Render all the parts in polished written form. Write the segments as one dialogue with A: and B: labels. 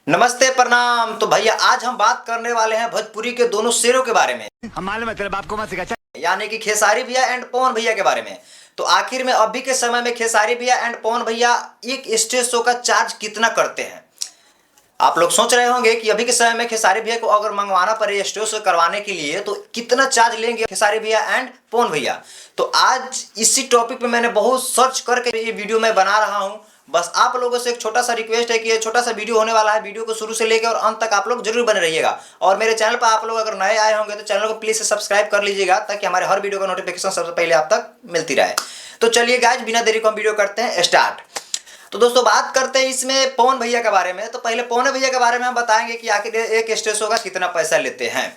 A: नमस्ते प्रणाम। तो भैया आज हम बात करने वाले हैं भोजपुरी के दोनों शेरों के बारे में,
B: हमारे मतलब आपको मत सिखा।
A: यानी कि खेसारी भैया एंड पवन भैया के बारे में। तो आखिर में अभी के समय में खेसारी भैया एंड पवन भैया एक स्टेज शो का चार्ज कितना करते हैं। आप लोग सोच रहे होंगे कि अभी के समय में खेसारी भैया को अगर मंगवाना पड़े स्टेज शो करवाने के लिए तो कितना चार्ज लेंगे खेसारी भैया एंड पवन भैया। तो आज इसी टॉपिक पे मैंने बहुत सर्च करके ये वीडियो मैं बना रहा हूँ। बस आप लोगों से एक छोटा सा रिक्वेस्ट है कि ये छोटा सा वीडियो होने वाला है, वीडियो को शुरू से लेकर और अंत तक आप लोग जरूर बने रहिएगा। और मेरे चैनल पर आप लोग अगर नए आए होंगे तो चैनल को प्लीज सब्सक्राइब कर लीजिएगा ताकि हमारे हर वीडियो का नोटिफिकेशन सबसे पहले आप तक मिलती रहे। तो चलिए गाइस, बिना देरी को हम वीडियो करते हैं स्टार्ट। तो दोस्तों बात करते हैं इसमें पवन भैया के बारे में। तो पहले पवन भैया के बारे में हम बताएंगे कि आखिर एक स्टेज शो का कितना पैसा लेते हैं।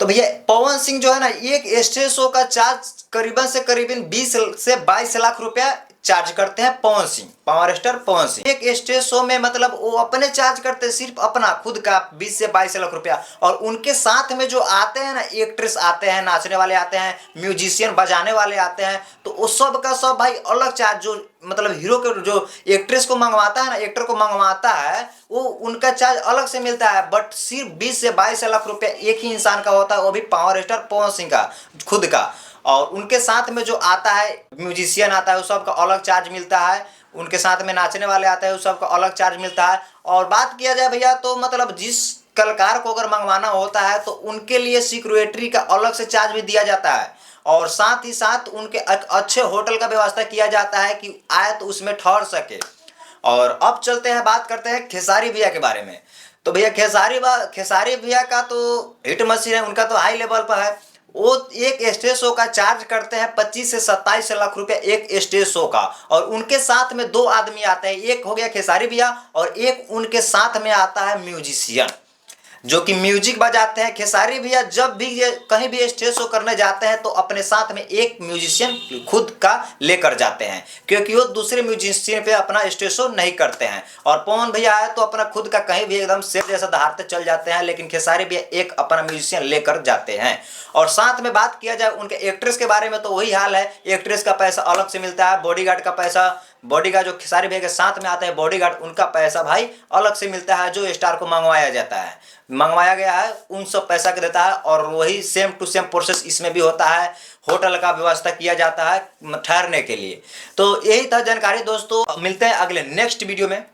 A: तो भैया पवन सिंह जो है ना, एक स्टेज शो का चार्ज करीबन से करीबन 20 से 22 लाख रुपया चार्ज करते हैं पवन सिंह, पावर स्टार पवन सिंह। एक स्टेज शो में मतलब वो अपने चार्ज करते हैं सिर्फ अपना खुद का 20 से 22 लाख रुपया। और उनके साथ में जो आते हैं ना, एक्ट्रेस आते हैं, नाचने वाले आते हैं, म्यूजिशियन बजाने वाले आते हैं, तो उस सब का सब भाई अलग चार्ज। जो मतलब हीरो के जो एक्ट्रेस को मंगवाता है ना, एक्टर को मंगवाता है, वो उनका चार्ज अलग से मिलता है। बट सिर्फ 20 से 22 लाख रुपया एक ही इंसान का होता है, वो भी पावर स्टार पवन सिंह का खुद का। और उनके साथ में जो आता है म्यूजिशियन आता है, उस सब का अलग चार्ज मिलता है। उनके साथ में नाचने वाले आते हैं, उस सब का अलग चार्ज मिलता है। और बात किया जाए भैया तो मतलब जिस कलाकार को अगर मंगवाना होता है तो उनके लिए सिक्योरिटी का अलग से चार्ज भी दिया जाता है। और साथ ही साथ उनके अच्छे होटल का व्यवस्था किया जाता है कि आए तो उसमें ठहर सके। और अब चलते हैं, बात करते हैं खेसारी भैया के बारे में। तो भैया खेसारी भैया का तो हिट मशीन है, उनका तो हाई लेवल पर है। वो एक स्टेज शो का चार्ज करते हैं 25 से 27 लाख रुपया एक स्टेज शो का। और उनके साथ में दो आदमी आते हैं, एक हो गया खेसारी भैया और एक उनके साथ में आता है म्यूजिशियन जो कि म्यूजिक बजाते हैं। खेसारी भैया जब भी ये कहीं भी स्टेज शो करने जाते हैं तो अपने साथ में एक म्यूजिशियन खुद का लेकर जाते हैं, क्योंकि वो दूसरे म्यूजिशियन पे अपना स्टेज शो नहीं करते हैं। और पवन भैया है तो अपना खुद का कहीं भी एकदम सेट जैसा दहाड़ते चल जाते हैं, लेकिन खेसारी भैया एक अपना म्यूजिशियन लेकर जाते हैं। और साथ में बात किया जाए उनके एक्ट्रेस के बारे में तो वही हाल है, एक्ट्रेस का पैसा अलग से मिलता है, बॉडीगार्ड का पैसा, बॉडीगार्ड जो खेसारी भैया के साथ में आता है बॉडीगार्ड, उनका पैसा भाई अलग से मिलता है। जो स्टार को मंगवाया गया है उन सब पैसा के देता है। और वही सेम टू सेम प्रोसेस इसमें भी होता है, होटल का व्यवस्था किया जाता है ठहरने के लिए। तो यही था जानकारी दोस्तों, मिलते हैं अगले नेक्स्ट वीडियो में।